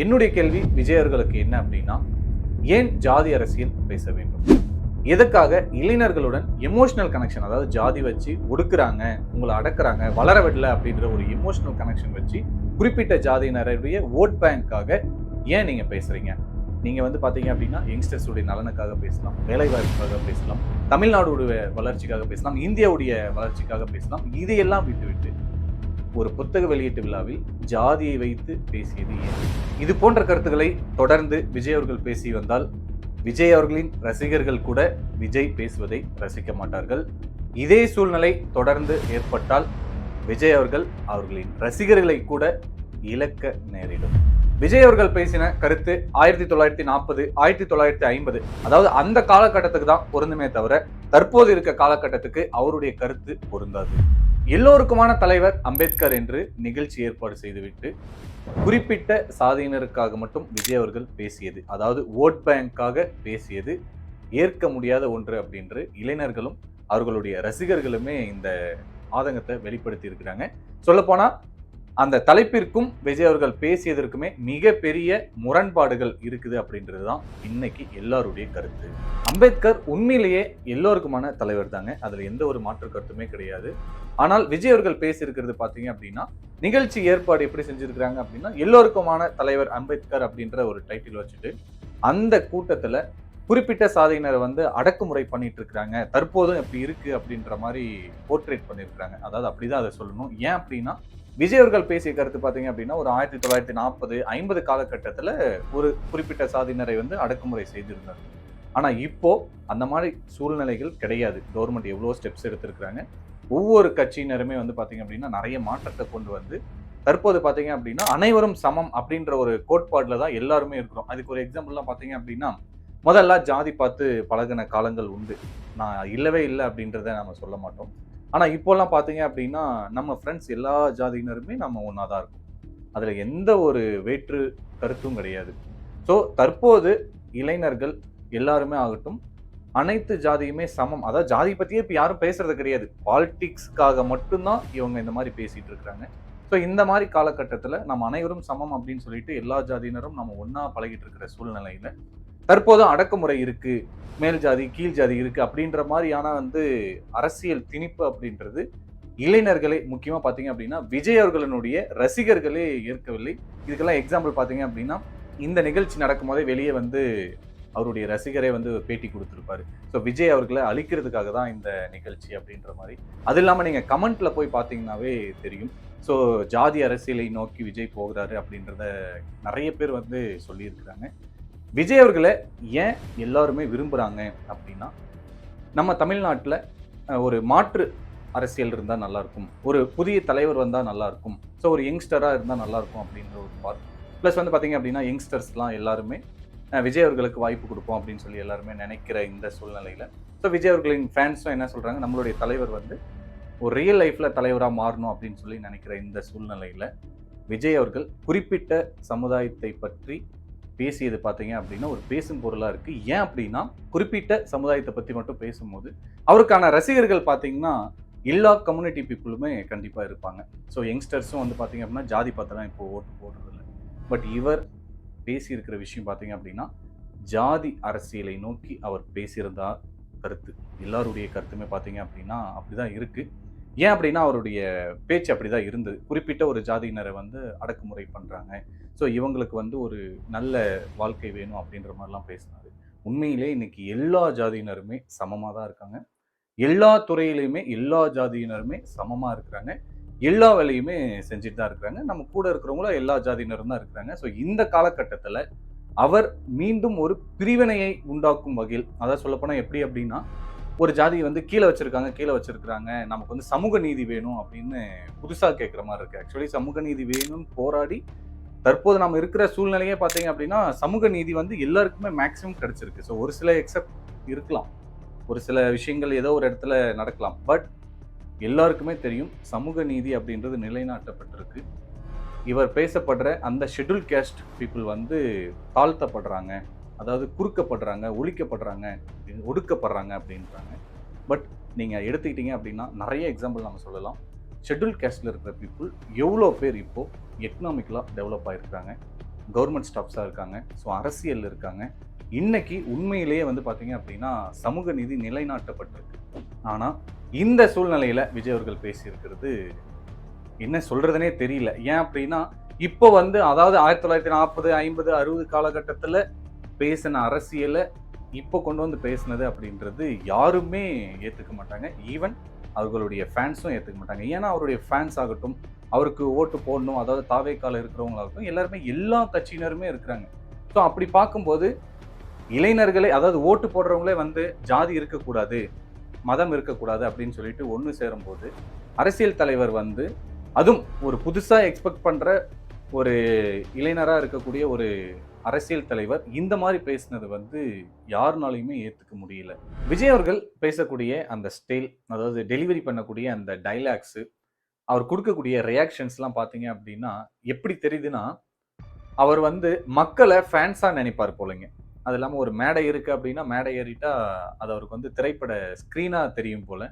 என்னுடைய கேள்வி விஜய் அவர்களுக்கு என்ன அப்படின்னா, ஏன் ஜாதி அரசியல் பேச வேண்டும்? எதுக்காக இளைஞர்களுடன் எமோஷனல் கனெக்ஷன், அதாவது ஜாதி வச்சு ஒடுக்குறாங்க, உங்கள அடக்குறாங்க, வளர விடல அப்படின்ற ஒரு எமோஷனல் கனெக்ஷன் வச்சு குறிப்பிட்ட ஜாதியினருடைய ஓட் பேங்க்காக ஏன் நீங்க பேசுறீங்க? நீங்க வந்து பாத்தீங்க அப்படின்னா யங்ஸ்டர்ஸ் உடைய நலனுக்காக பேசலாம், வேலைவாய்ப்புக்காக பேசலாம், தமிழ்நாடுடைய வளர்ச்சிக்காக பேசலாம், இந்தியாவுடைய வளர்ச்சிக்காக பேசலாம். இதையெல்லாம் விட்டுவிட்டு ஒரு புத்தக வெளியீட்டு விழாவில் ஜாதியை வைத்து பேசியது ஏன்? இது போன்ற கருத்துக்களை தொடர்ந்து விஜய் அவர்கள் பேசி வந்தால் விஜய் அவர்களின் ரசிகர்கள் கூட விஜய் பேசுவதை ரசிக்க மாட்டார்கள். இதே சூழ்நிலை தொடர்ந்து ஏற்பட்டால் விஜய் அவர்கள் அவர்களின் ரசிகர்களை கூட இழக்க நேரிடும். விஜய் அவர்கள் பேசின கருத்து 1940, 1950, அதாவது அந்த காலகட்டத்துக்கு தான் பொருந்துமே தவிர தற்போது இருக்க காலகட்டத்துக்கு அவருடைய கருத்து பொருந்தாது. எல்லோருக்குமான தலைவர் அம்பேத்கர் என்று நிகழ்ச்சி ஏற்பாடு செய்துவிட்டு குறிப்பிட்ட சாதியினருக்காக மட்டும் விஜய் அவர்கள் பேசியது, அதாவது ஓட் பேங்காக பேசியது ஏற்க முடியாத ஒன்று அப்படின்று இளைஞர்களும் அவர்களுடைய ரசிகர்களுமே இந்த ஆதங்கத்தை வெளிப்படுத்தி இருக்கிறாங்க. சொல்லப்போனா அந்த தலைப்பிற்கும் விஜய் அவர்கள் பேசியதற்குமே மிகப்பெரிய முரண்பாடுகள் இருக்குது அப்படின்றதுதான் இன்னைக்கு எல்லாருடைய கருத்து. அம்பேத்கர் உண்மையிலேயே எல்லோருக்குமான தலைவர் தாங்க, அதுல எந்த ஒரு மாற்று கருத்துமே கிடையாது. ஆனால் விஜய் அவர்கள் பேசியிருக்கிறது பாத்தீங்க அப்படின்னா, நிகழ்ச்சி ஏற்பாடு எப்படி செஞ்சிருக்கிறாங்க அப்படின்னா, எல்லோருக்குமான தலைவர் அம்பேத்கர் அப்படின்ற ஒரு டைட்டில் வச்சுட்டு அந்த கூட்டத்துல குறிப்பிட்ட சாதியினரை வந்து அடக்குமுறை பண்ணிட்டு இருக்கிறாங்க, தற்போதும் எப்படி இருக்கு அப்படின்ற மாதிரி போர்ட்ரேட் பண்ணியிருக்கிறாங்க. அதாவது அப்படிதான் அதை சொல்லணும். ஏன் அப்படின்னா, விஜய் அவர்கள் பேசிய கருத்து பாத்தீங்க அப்படின்னா, ஒரு 1940, 50 காலகட்டத்துல ஒரு குறிப்பிட்ட சாதியினரை வந்து அடக்குமுறை செய்திருந்தார். ஆனா இப்போ அந்த மாதிரி சூழ்நிலைகள் கிடையாது. கவர்மெண்ட் எவ்வளவு ஸ்டெப்ஸ் எடுத்திருக்கிறாங்க. ஒவ்வொரு கட்சியினருமே வந்து பாத்தீங்க அப்படின்னா நிறைய மாற்றத்தை கொண்டு வந்து தற்போது பாத்தீங்க அப்படின்னா அனைவரும் சமம் அப்படின்ற ஒரு கோட்பாடுல தான் எல்லாருமே இருக்கிறோம். அதுக்கு ஒரு எக்ஸாம்பிள்லாம் பாத்தீங்க அப்படின்னா, முதல்ல ஜாதி பார்த்து பழகின காலங்கள் உண்டு. நான் இல்லவே இல்லை அப்படின்றத நம்ம சொல்ல மாட்டோம். ஆனா இப்போல்லாம் பாத்தீங்க அப்படின்னா நம்ம ஃப்ரெண்ட்ஸ் எல்லா ஜாதியினருமே நம்ம ஒன்னா தான் இருக்கும். அதுல எந்த ஒரு வேற்று கருத்தும் கிடையாது. ஸோ தற்போது இளைஞர்கள் எல்லாருமே ஆகட்டும், அனைத்து ஜாதியுமே சமம். அதாவது ஜாதி பத்தியே இப்ப யாரும் பேசுறது கிடையாது. பாலிடிக்ஸ்க்காக மட்டும்தான் இவங்க இந்த மாதிரி பேசிட்டு இருக்கிறாங்க. ஸோ இந்த மாதிரி காலகட்டத்துல நம்ம அனைவரும் சமம் அப்படின்னு சொல்லிட்டு எல்லா ஜாதியினரும் நம்ம ஒன்னா பழகிட்டு இருக்கிற சூழ்நிலையில தற்போதும் அடக்குமுறை இருக்கு, மேல் ஜாதி கீழ் ஜாதி இருக்கு அப்படின்ற மாதிரியான வந்து அரசியல் திணிப்பு அப்படின்றது இளைஞர்களே, முக்கியமா பாத்தீங்க அப்படின்னா விஜய் அவர்களுடைய ரசிகர்களே ஏற்கவில்லை. இதுக்கெல்லாம் எக்ஸாம்பிள் பாத்தீங்க அப்படின்னா, இந்த நிகழ்ச்சி நடக்கும் போதே வெளியே வந்து அவருடைய ரசிகரே வந்து பேட்டி கொடுத்திருப்பாரு. ஸோ விஜய் அவர்களை அழிக்கிறதுக்காக தான் இந்த நிகழ்ச்சி அப்படின்ற மாதிரி. அது இல்லாம நீங்க கமெண்ட்ல போய் பாத்தீங்கன்னாவே தெரியும். ஸோ ஜாதி அரசியலை நோக்கி விஜய் போகிறாரு அப்படின்றத நிறைய பேர் வந்து சொல்லியிருக்கிறாங்க. விஜய் அவர்களை ஏன் எல்லாருமே விரும்புறாங்க அப்படின்னா, நம்ம தமிழ்நாட்டில் ஒரு மாற்று அரசியல் இருந்தால் நல்லா இருக்கும், ஒரு புதிய தலைவர் வந்தால் நல்லா இருக்கும், ஸோ ஒரு யங்ஸ்டராக இருந்தால் நல்லா இருக்கும் அப்படின்ற ஒரு பார்ட். ப்ளஸ் வந்து பார்த்தீங்க அப்படின்னா யங்ஸ்டர்ஸ்லாம் எல்லாருமே விஜய் அவர்களுக்கு வாய்ப்பு கொடுப்போம் அப்படின்னு சொல்லி எல்லாருமே நினைக்கிற இந்த சூழ்நிலையில், ஸோ விஜய் அவர்களின் ஃபேன்ஸும் என்ன சொல்கிறாங்க, நம்மளுடைய தலைவர் வந்து ஒரு ரியல் லைஃப்பில் தலைவராக மாறணும் அப்படின்னு சொல்லி நினைக்கிற இந்த சூழ்நிலையில் விஜய் அவர்கள் குறிப்பிட்ட சமுதாயத்தை பற்றி பேசியது பார்த்தீங்க அப்படின்னா ஒரு பேசும் பொருளாக இருக்குது. ஏன் அப்படின்னா, குறிப்பிட்ட சமுதாயத்தை பற்றி மட்டும் பேசும்போது அவருக்கான ரசிகர்கள் பார்த்தீங்கன்னா எல்லா கம்யூனிட்டி பீப்புளுமே கண்டிப்பாக இருப்பாங்க. ஸோ யங்ஸ்டர்ஸும் வந்து பார்த்தீங்க அப்படின்னா ஜாதி பார்த்தெல்லாம் இப்போ ஓட்டு போடுறதில்ல. பட் இவர் பேசியிருக்கிற விஷயம் பார்த்தீங்க அப்படின்னா, ஜாதி அரசியலை நோக்கி அவர் பேசியிருந்தா கருத்து, எல்லாருடைய கருத்துமே பார்த்தீங்க அப்படின்னா அப்படிதான் இருக்குது. ஏன் அப்படின்னா அவருடைய பேச்சு அப்படிதான் இருந்தது. குறிப்பிட்ட ஒரு ஜாதியினரை வந்து அடக்குமுறை பண்ணுறாங்க, ஸோ இவங்களுக்கு வந்து ஒரு நல்ல வாழ்க்கை வேணும் அப்படின்ற மாதிரிலாம் பேசினாரு. உண்மையிலே இன்னைக்கு எல்லா ஜாதியினருமே சமமாக தான் இருக்காங்க. எல்லா துறையிலையுமே எல்லா ஜாதியினருமே சமமாக இருக்கிறாங்க. எல்லா வேலையுமே செஞ்சுட்டு தான் இருக்கிறாங்க. நம்ம கூட இருக்கிறவங்களும் எல்லா ஜாதியினரும் தான் இருக்கிறாங்க. ஸோ இந்த காலகட்டத்தில் அவர் மீண்டும் ஒரு பிரிவினையை உண்டாக்கும் வகையில், அதாவது சொல்லப்போனால் எப்படி அப்படின்னா, ஒரு ஜாதியை வந்து கீழே வச்சிருக்கிறாங்க, நமக்கு வந்து சமூக நீதி வேணும் அப்படின்னு புதுசாக கேட்குற மாதிரி இருக்கு. ஆக்சுவலி சமூக நீதி வேணும்னு போராடி தற்போது நம்ம இருக்கிற சூழ்நிலையே பார்த்தீங்க அப்படின்னா சமூக நீதி வந்து எல்லாருக்குமே மேக்சிமம் கிடைச்சிருக்கு. ஸோ ஒரு சில எக்ஸப்ட் இருக்கலாம், ஒரு சில விஷயங்கள் ஏதோ ஒரு இடத்துல நடக்கலாம். பட் எல்லாருக்குமே தெரியும் சமூக நீதி அப்படின்றது நிலைநாட்டப்பட்டிருக்கு. இவர் பேசப்படுற அந்த ஷெட்யூல் கேஸ்ட் பீப்புள் வந்து தாழ்த்தப்படுறாங்க, அதாவது குறுக்கப்படுறாங்க, ஒழிக்கப்படுறாங்க, ஒடுக்கப்படுறாங்க அப்படின்றாங்க. பட் நீங்கள் எடுத்துக்கிட்டீங்க அப்படின்னா நிறைய எக்ஸாம்பிள் நம்ம சொல்லலாம். ஷெட்யூல் கேஸ்டில் இருக்கிற பீப்புள் எவ்வளோ பேர் இப்போது எக்கனாமிக்கலாக டெவலப் ஆகிருக்காங்க. கவர்மெண்ட் ஸ்டாஃப்ஸாக இருக்காங்க, ஸோ அரசியல் இருக்காங்க. இன்னைக்கு உண்மையிலேயே வந்து பார்த்தீங்க அப்படின்னா சமூக நீதி நிலைநாட்டப்பட்டிருக்கு. ஆனால் இந்த சூழ்நிலையில் விஜய் அவர்கள் பேசியிருக்கிறது என்ன சொல்றதுனே தெரியல. ஏன் அப்படின்னா இப்போ வந்து அதாவது 1940, 50, 60 காலகட்டத்தில் பேசின அரசியலை இப்போ கொண்டு வந்து பேசினது அப்படின்றது யாருமே ஏற்றுக்க மாட்டாங்க. ஈவன் அவர்களுடைய ஃபேன்ஸும் ஏற்றுக்க மாட்டாங்க. ஏன்னா அவருடைய ஃபேன்ஸ் ஆகட்டும், அவருக்கு ஓட்டு போடணும், அதாவது தாவேக்கால இருக்கிறவங்களாகட்டும், எல்லாருமே எல்லா கட்சியினருமே இருக்கிறாங்க. ஸோ அப்படி பார்க்கும்போது இளைஞர்களே, அதாவது ஓட்டு போடுறவங்களே வந்து ஜாதி இருக்கக்கூடாது, மதம் இருக்கக்கூடாது அப்படின்னு சொல்லிட்டு ஒன்று சேரும்போது அரசியல் தலைவர் வந்து, அதுவும் ஒரு புதுசாக எக்ஸ்பெக்ட் பண்ணுற ஒரு இளைஞராக இருக்கக்கூடிய ஒரு அரசியல் தலைவர் இந்த மாதிரி பேசினது வந்து யாருனாலையுமே ஏற்றுக்க முடியல. விஜய் அவர்கள் பேசக்கூடிய அந்த ஸ்டைல், அதாவது டெலிவரி பண்ணக்கூடிய அந்த டைலாக்ஸு, அவர் கொடுக்கக்கூடிய ரியாக்ஷன்ஸ்லாம் பார்த்தீங்க அப்படின்னா எப்படி தெரியுதுன்னா, அவர் வந்து மக்களை ஃபேன்ஸாக நினைப்பார் போலங்க. அது இல்லாமல் ஒரு மேடை இருக்கு அப்படின்னா மேடை ஏறிட்டா அது அவருக்கு வந்து திரைப்பட ஸ்க்ரீனாக தெரியும் போல.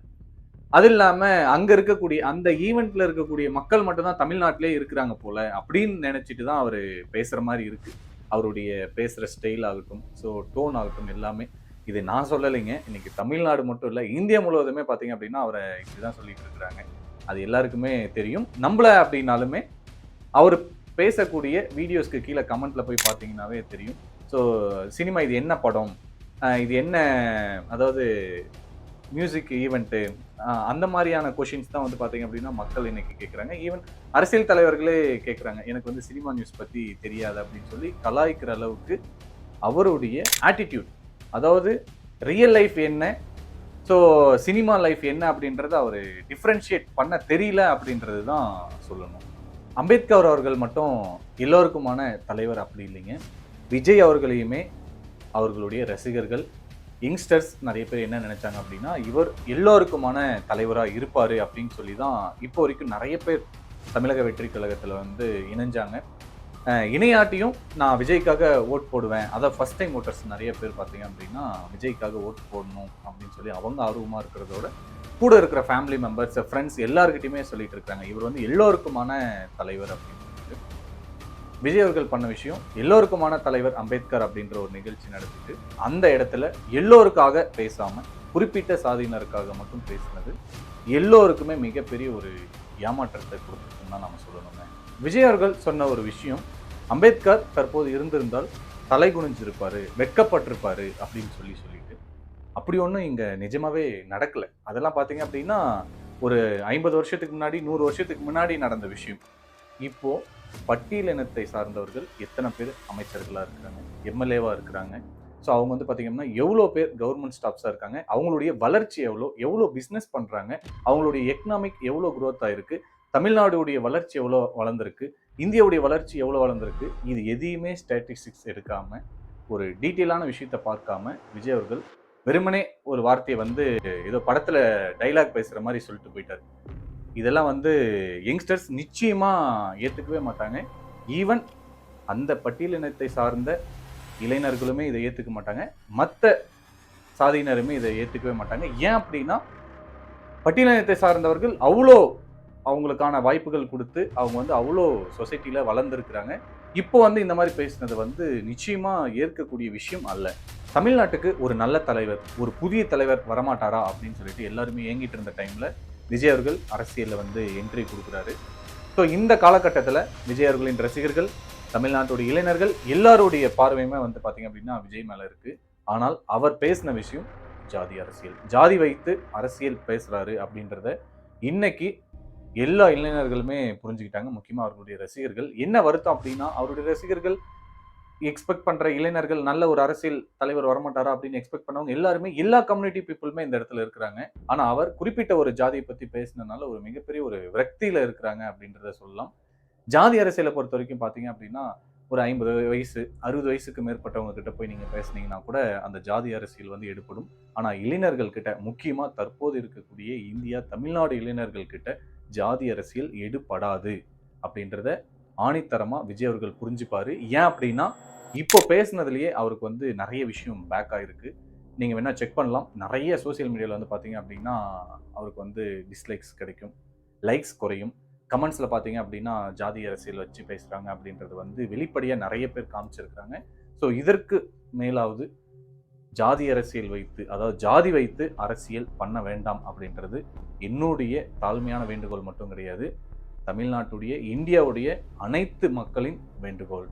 அது இல்லாம அங்க இருக்கக்கூடிய அந்த ஈவென்ட்ல இருக்கக்கூடிய மக்கள் மட்டும் தான் தமிழ்நாட்டிலே இருக்கிறாங்க போல அப்படின்னு நினைச்சிட்டு தான் அவரு பேசுற மாதிரி இருக்கு. அவருடைய பேசுற ஸ்டைல் ஆகட்டும், ஸோ டோன் ஆகட்டும் எல்லாமே. இது நான் சொல்லலைங்க. இன்னைக்கு தமிழ்நாடு மட்டும் இல்ல, இந்தியா முழுவதுமே பார்த்தீங்க அப்படின்னா அவரை இப்படிதான் சொல்லிட்டு இருக்கிறாங்க. அது எல்லாருக்குமே தெரியும். நம்பல அப்படின்னாலுமே அவர் பேசக்கூடிய வீடியோஸ்க்கு கீழே கமெண்ட்ல போய் பார்த்தீங்கன்னாவே தெரியும். ஸோ சினிமா இது என்ன படம்? இது என்ன, அதாவது மியூசிக் ஈவெண்ட்டு, அந்த மாதிரியான கொஷின்ஸ் தான் வந்து பார்த்தீங்க அப்படின்னா மக்கள் இன்னைக்கு கேட்குறாங்க. ஈவன் அரசியல் தலைவர்களே கேட்குறாங்க. எனக்கு வந்து சினிமா நியூஸ் பற்றி தெரியாது அப்படின்னு சொல்லி கலாய்க்கிற அளவுக்கு அவருடைய ஆட்டிடியூட், அதாவது ரியல் லைஃப் என்ன, ஸோ சினிமா லைஃப் என்ன அப்படின்றத அவர் டிஃப்ரென்ஷியேட் பண்ண தெரியல அப்படின்றது தான் சொல்லணும். அம்பேத்கர் அவர்கள் மட்டும் எல்லோருக்குமான தலைவர் அப்படி இல்லைங்க. விஜய் அவர்களையுமே அவர்களுடைய ரசிகர்கள், யங்ஸ்டர்ஸ் நிறைய பேர் என்ன நினைச்சாங்க அப்படின்னா, இவர் எல்லோருக்குமான தலைவராக இருப்பார் அப்படின்னு சொல்லி தான் இப்போ வரைக்கும் நிறைய பேர் தமிழக வெற்றி கழகத்தில் வந்து இணைஞ்சாங்க. இணையாட்டியும் நான் விஜய்க்காக ஓட் போடுவேன், அதான் ஃபர்ஸ்ட் டைம் ஓட்டர்ஸ் நிறைய பேர் பார்த்தீங்க அப்படின்னா விஜய்க்காக ஓட்டு போடணும் அப்படின்னு சொல்லி அவங்க ஆர்வமாக இருக்கிறதோட கூட இருக்கிற ஃபேமிலி மெம்பர்ஸ், ஃப்ரெண்ட்ஸ் எல்லாருக்கிட்டையுமே சொல்லிட்டு இருக்காங்க இவர் வந்து எல்லோருக்குமான தலைவர் அப்படின்னு சொல்லிட்டு. விஜய் அவர்கள் பண்ண விஷயம், எல்லோருக்குமான தலைவர் அம்பேத்கர் அப்படின்ற ஒரு நிகழ்ச்சி நடத்திட்டு அந்த இடத்துல எல்லோருக்காக பேசாம குறிப்பிட்ட சாதியினருக்காக மட்டும் பேசினது எல்லோருக்குமே மிகப்பெரிய ஒரு ஏமாற்றத்தை கொடுத்துருக்குன்னு தான் நம்ம சொல்லணுங்க. விஜய் அவர்கள் சொன்ன ஒரு விஷயம், அம்பேத்கர் தற்போது இருந்திருந்தால் தலை குனிஞ்சிருப்பாரு, வெட்கப்பட்டிருப்பாரு அப்படின்னு சொல்லிட்டு அப்படி ஒன்றும் இங்க நிஜமாவே நடக்கல. அதெல்லாம் பார்த்தீங்க அப்படின்னா ஒரு 50 வருஷத்துக்கு முன்னாடி, 100 வருஷத்துக்கு முன்னாடி நடந்த விஷயம். இப்போ பட்டியலினத்தை சார்ந்தவர்கள் எத்தனை பேர் அமைச்சர்களாக இருக்கிறாங்க, எம்எல்ஏவா இருக்கிறாங்க. ஸோ அவங்க வந்து பார்த்தீங்கன்னா எவ்வளோ பேர் கவர்மெண்ட் ஸ்டாஃப்ஸாக இருக்காங்க, அவங்களுடைய வளர்ச்சி எவ்வளோ பிஸ்னஸ் பண்ணுறாங்க, அவங்களுடைய எக்கனாமிக் எவ்வளோ க்ரோத் ஆயிருக்கு, தமிழ்நாடுடைய வளர்ச்சி எவ்வளோ வளர்ந்துருக்கு, இந்தியாவுடைய வளர்ச்சி எவ்வளோ வளர்ந்துருக்கு, இது எதையுமே ஸ்டாட்டிஸ்டிக்ஸ் எடுக்காம ஒரு டீட்டெயிலான விஷயத்தை பார்க்காம விஜய் அவர்கள் வெறுமனே ஒரு வார்த்தையை வந்து ஏதோ படத்துல டைலாக் பேசுற மாதிரி சொல்லிட்டு போயிட்டாரு. இதெல்லாம் வந்து யங்ஸ்டர்ஸ் நிச்சயமா ஏத்துக்கவே மாட்டாங்க. ஈவன் அந்த பட்டியலினத்தை சார்ந்த இளைஞர்களுமே இதை ஏத்துக்க மாட்டாங்க, மற்ற சாதியினருமே இதை ஏத்துக்கவே மாட்டாங்க. ஏன் அப்படின்னா பட்டியலினத்தை சார்ந்தவர்கள் அவ்வளோ அவங்களுக்கான வாய்ப்புகள் கொடுத்து அவங்க வந்து அவ்வளோ சொசைட்டில வளர்ந்துருக்கிறாங்க. இப்போ வந்து இந்த மாதிரி பேசினது வந்து நிச்சயமா ஏற்கக்கூடிய விஷயம் அல்ல. தமிழ்நாட்டுக்கு ஒரு நல்ல தலைவர், ஒரு புதிய தலைவர் வரமாட்டாரா அப்படின்னு சொல்லிட்டு எல்லாருமே ஏங்கிட்டு இருந்த டைம்ல விஜய் அவர்கள் அரசியலில் வந்து என்ட்ரி கொடுக்குறாரு. ஸோ இந்த காலகட்டத்தில் விஜய் அவர்களின் ரசிகர்கள், தமிழ்நாட்டுடைய இளைஞர்கள் எல்லாருடைய பார்வையுமே வந்து பார்த்தீங்க அப்படின்னா விஜய் மேலே இருக்கு. ஆனால் அவர் பேசின விஷயம் ஜாதி அரசியல், ஜாதி வைத்து அரசியல் பேசுறாரு அப்படின்றத இன்னைக்கு எல்லா இளைஞர்களுமே புரிஞ்சுக்கிட்டாங்க. முக்கியமாக அவர்களுடைய ரசிகர்கள். என்ன வருத்தம் அப்படின்னா அவருடைய ரசிகர்கள் எக்ஸ்பெக்ட் பண்ற இளைஞர்கள் நல்ல ஒரு அரசியல் தலைவர் வரமாட்டாரா அப்படின்னு எக்ஸ்பெக்ட் பண்ணவங்க எல்லாருமே, எல்லா கம்யூனிட்டி பீப்புளுமே இந்த இடத்துல இருக்கிறாங்க. ஆனா அவர் குறிப்பிட்ட ஒரு ஜாதியை பத்தி பேசினதுனால ஒரு மிகப்பெரிய ஒரு விரக்தியில இருக்கிறாங்க அப்படின்றத சொல்லலாம். ஜாதி அரசியலை பொறுத்த வரைக்கும் பாத்தீங்க அப்படின்னா ஒரு 50 வயசு 60 வயசுக்கு மேற்பட்டவங்க கிட்ட போய் நீங்க பேசுனீங்கன்னா கூட அந்த ஜாதி அரசியல் வந்து எடுப்படும். ஆனா இளைஞர்கள் கிட்ட, முக்கியமா தற்போது இருக்கக்கூடிய இந்தியா தமிழ்நாடு இளைஞர்கள் கிட்ட ஜாதி அரசியல் எடுபடாது அப்படின்றத ஆணித்தரமா விஜய் அவர்கள் புரிஞ்சுப்பாரு. ஏன் அப்படின்னா இப்போ பேசுனதுலயே அவருக்கு வந்து நிறைய விஷயம் பேக் ஆயிருக்கு. நீங்க வேணா செக் பண்ணலாம். நிறைய சோசியல் மீடியால வந்து பாத்தீங்க அப்படின்னா அவருக்கு வந்து டிஸ்லைக்ஸ் கிடைக்கும், லைக்ஸ் குறையும். கமெண்ட்ஸில் பார்த்தீங்க அப்படின்னா ஜாதி அரசியல் வச்சு பேசுகிறாங்க அப்படின்றது வந்து வெளிப்படையாக நிறைய பேர் காமிச்சிருக்கிறாங்க. ஸோ இதற்கு மேலாவது ஜாதி அரசியல் வைத்து, அதாவது ஜாதி வைத்து அரசியல் பண்ண வேண்டாம் அப்படின்றது என்னுடைய தாழ்மையான வேண்டுகோள் மட்டும் கிடையாது. தமிழ்நாட்டுடைய, இந்தியாவுடைய அனைத்து மக்களின் வேண்டுகோள்.